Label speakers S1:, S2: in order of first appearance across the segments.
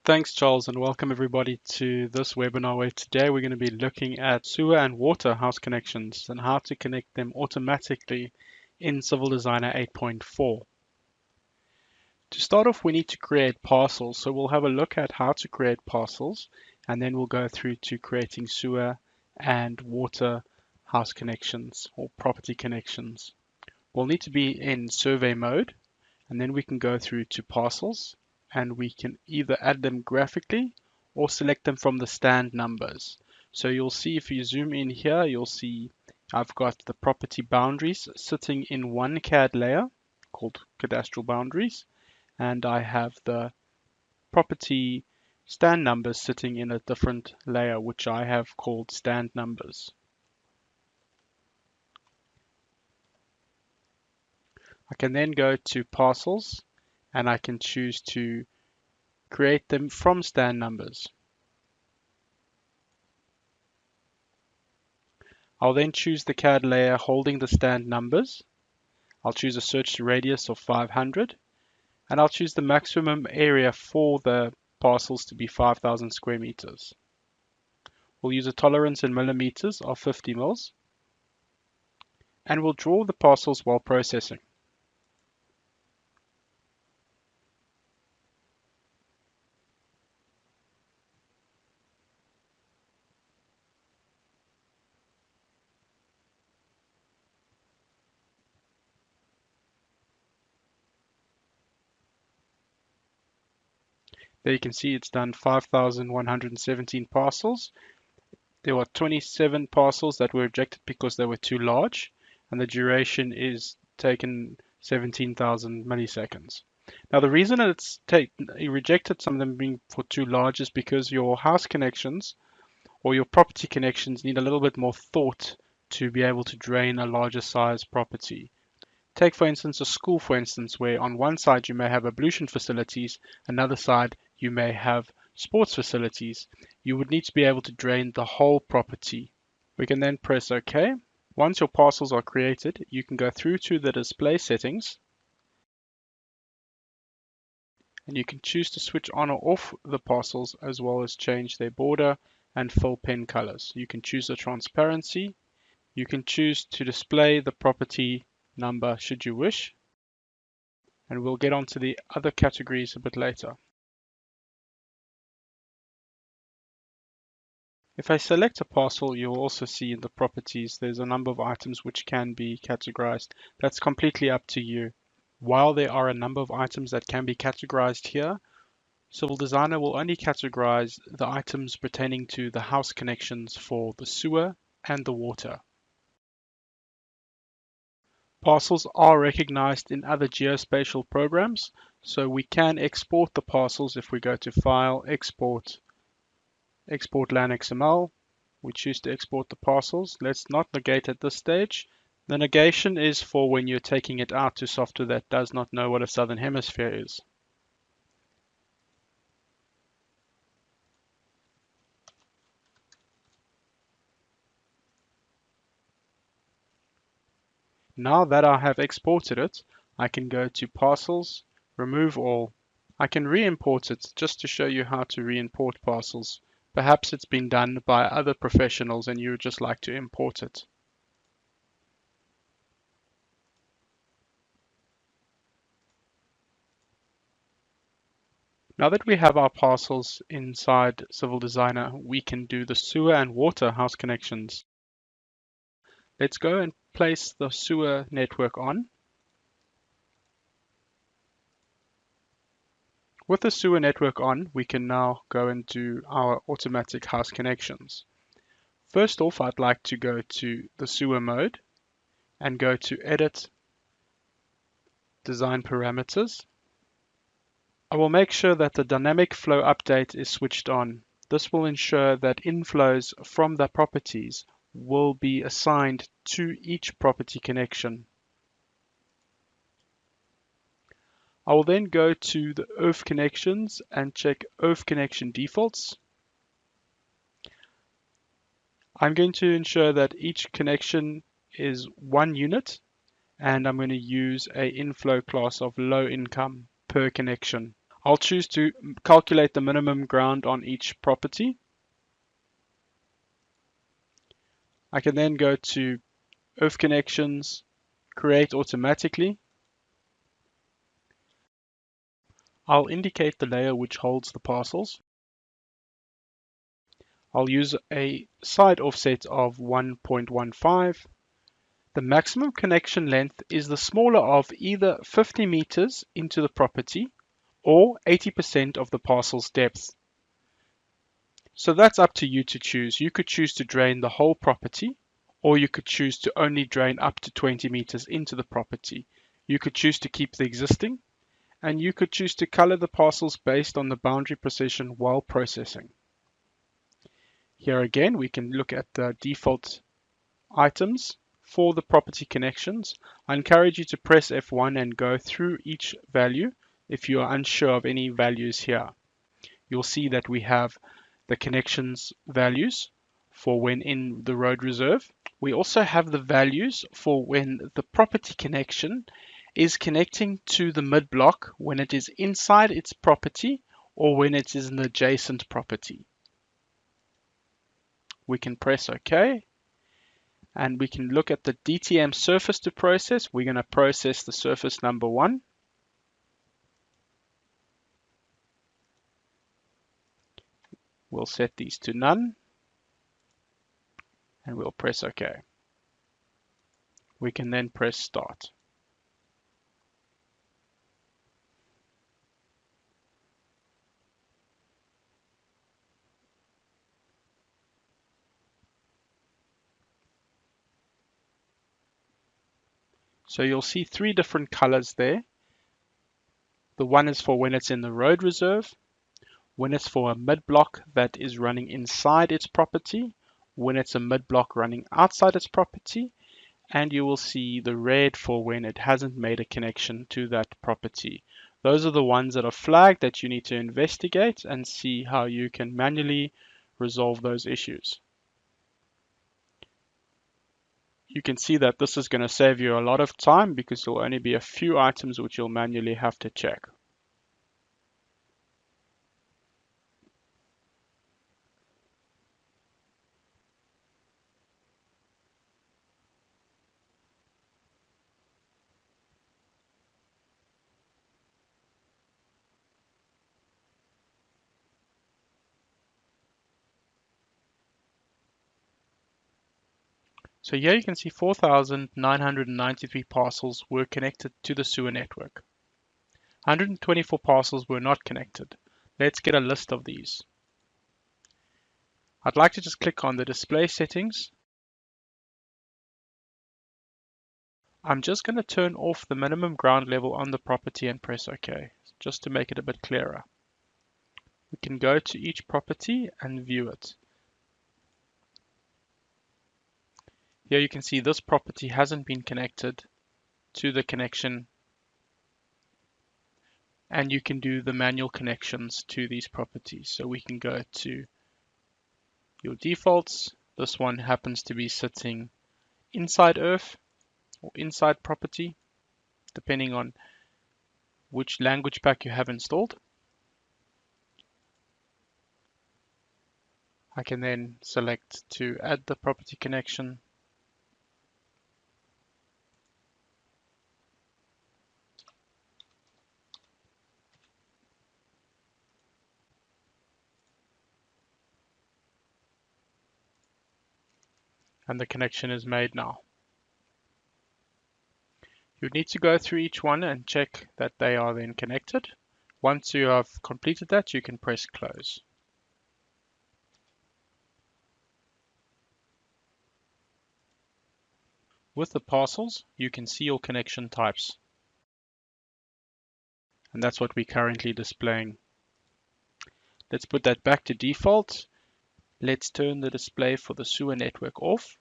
S1: Thanks, Charles, and welcome everybody to this webinar where today we're going to be looking at sewer and water house connections and how to connect them automatically in Civil Designer 8.4. To start off, we need to create parcels. So we'll have a look at how to create parcels, and then we'll go through to creating sewer and water house connections or property connections. We'll need to be in survey mode, and then we can go through to parcels, and we can either add them graphically or select them from the stand numbers. So you'll see if you zoom in here, you'll see I've got the property boundaries sitting in one CAD layer called cadastral boundaries, and I have the property stand numbers sitting in a different layer, which I have called stand numbers. I can then go to parcels, and I can choose to create them from stand numbers. I'll then choose the CAD layer holding the stand numbers. I'll choose a search radius of 500, and I'll choose the maximum area for the parcels to be 5,000 square meters. We'll use a tolerance in millimeters of 50 mils, and we'll draw the parcels while processing. There you can see it's done 5,117 parcels. There were 27 parcels that were rejected because they were too large, and the duration is taken 17,000 milliseconds. Now the reason it rejected some of them being for too large is because your house connections or your property connections need a little bit more thought to be able to drain a larger size property. Take, for instance, a school, for instance, where on one side you may have ablution facilities, another side you may have sports facilities. You would need to be able to drain the whole property. We can then press OK. Once your parcels are created, you can go through to the display settings, and you can choose to switch on or off the parcels as well as change their border and fill pen colors. You can choose the transparency. You can choose to display the property number should you wish, and we'll get onto the other categories a bit later. If I select a parcel, you'll also see in the properties there's a number of items which can be categorized. That's completely up to you. While there are a number of items that can be categorized here, Civil Designer will only categorize the items pertaining to the house connections for the sewer and the water. Parcels are recognized in other geospatial programs, so we can export the parcels if we go to File, Export, Export LandXML. We choose to export the parcels. Let's not negate at this stage. The negation is for when you're taking it out to software that does not know what a southern hemisphere is. Now that I have exported it, I can go to Parcels, Remove All. I can re-import it just to show you how to re-import parcels. Perhaps it's been done by other professionals and you would just like to import it. Now that we have our parcels inside Civil Designer, we can do the sewer and water house connections. Let's go and place the sewer network on. With the sewer network on, we can now go and do our automatic house connections. First off, I'd like to go to the sewer mode and go to Edit, Design Parameters. I will make sure that the dynamic flow update is switched on. This will ensure that inflows from the properties will be assigned to each property connection. I will then go to the earth connections and check earth connection defaults. I'm going to ensure that each connection is 1 unit, and I'm going to use an inflow class of low income per connection. I'll choose to calculate the minimum ground on each property. I can then go to Earth Connections, Create Automatically. I'll indicate the layer which holds the parcels. I'll use a side offset of 1.15. The maximum connection length is the smaller of either 50 meters into the property or 80% of the parcel's depth. So that's up to you to choose. You could choose to drain the whole property, or you could choose to only drain up to 20 meters into the property. You could choose to keep the existing, and you could choose to color the parcels based on the boundary precision while processing. Here again, we can look at the default items for the property connections. I encourage you to press F1 and go through each value if you are unsure of any values here. You'll see that we have the connections values for when in the road reserve. We also have the values for when the property connection is connecting to the mid block when it is inside its property or when it is an adjacent property. We can press OK, and we can look at the DTM surface to process. We're going to process the surface number 1. We'll set these to none, and we'll press OK. We can then press Start. So you'll see 3 different colors there. The one is for when it's in the road reserve, when it's for a mid block that is running inside its property, when it's a mid block running outside its property, and you will see the red for when it hasn't made a connection to that property. Those are the ones that are flagged that you need to investigate and see how you can manually resolve those issues. You can see that this is going to save you a lot of time because there'll only be a few items which you'll manually have to check. So here you can see 4,993 parcels were connected to the sewer network. 124 parcels were not connected. Let's get a list of these. I'd like to just click on the display settings. I'm just going to turn off the minimum ground level on the property and press OK, just to make it a bit clearer. We can go to each property and view it. Here you can see this property hasn't been connected to the connection, and you can do the manual connections to these properties. So we can go to your defaults. This one happens to be sitting inside Earth or inside property, depending on which language pack you have installed. I can then select to add the property connection. And the connection is made now. You need to go through each one and check that they are then connected. Once you have completed that, you can press close. With the parcels, you can see your connection types. And that's what we're currently displaying. Let's put that back to default. Let's turn the display for the sewer network off,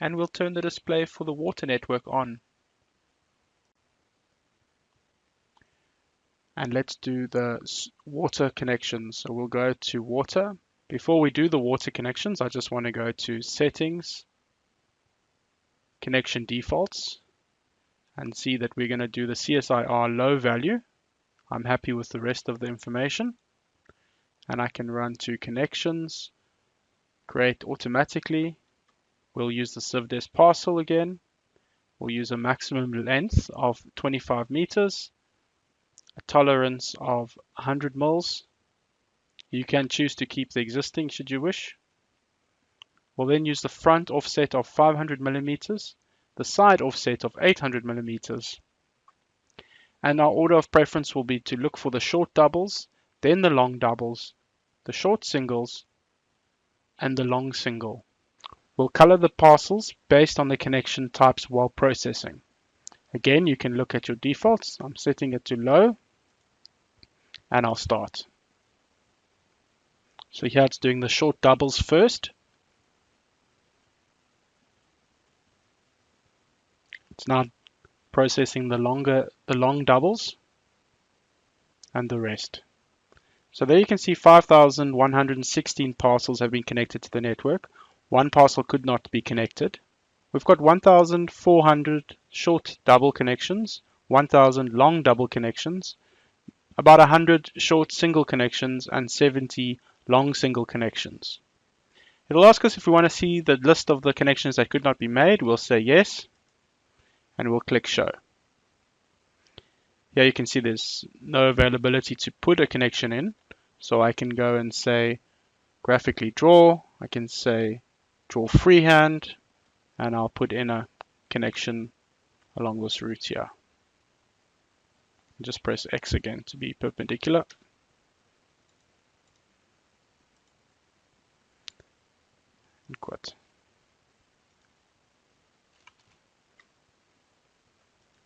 S1: and we'll turn the display for the water network on. And let's do the water connections. So we'll go to water. Before we do the water connections, I just want to go to settings, connection defaults, and see that we're going to do the CSIR low value. I'm happy with the rest of the information, and I can run to connections, create automatically. We'll use the civdes parcel again. We'll use a maximum length of 25 meters, a tolerance of 100 mils. You can choose to keep the existing should you wish. We'll then use the front offset of 500 millimeters, the side offset of 800 millimeters. And our order of preference will be to look for the short doubles, then the long doubles, the short singles, and the long single. We'll color the parcels based on the connection types while processing. Again, you can look at your defaults. I'm setting it to low, and I'll start. So here it's doing the short doubles first. It's now processing the long doubles and the rest. So there you can see 5,116 parcels have been connected to the network. One parcel could not be connected. We've got 1,400 short double connections, 1,000 long double connections, about 100 short single connections, and 70 long single connections. It'll ask us if we want to see the list of the connections that could not be made. We'll say yes, and we'll click show. Here you can see there's no availability to put a connection in. So I can go and say graphically draw. I can say draw freehand, and I'll put in a connection along this route here. Just press X again to be perpendicular. And quit.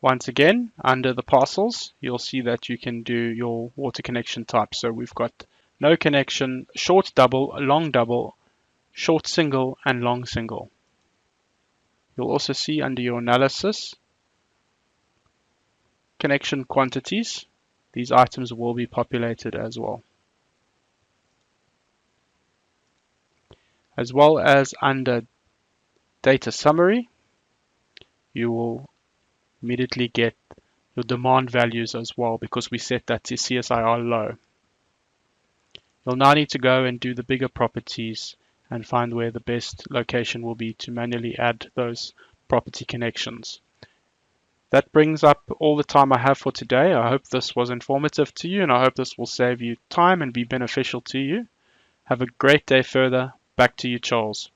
S1: Once again, under the parcels, you'll see that you can do your water connection type. So we've got no connection, short double, long double, short single, and long single. You'll also see under your analysis, connection quantities. These items will be populated as well. As well as under data summary, you will immediately get your demand values as well because we set that to CSIR low. You'll now need to go and do the bigger properties and find where the best location will be to manually add those property connections. That brings up all the time I have for today. I hope this was informative to you, and I hope this will save you time and be beneficial to you. Have a great day further. Back to you, Charles.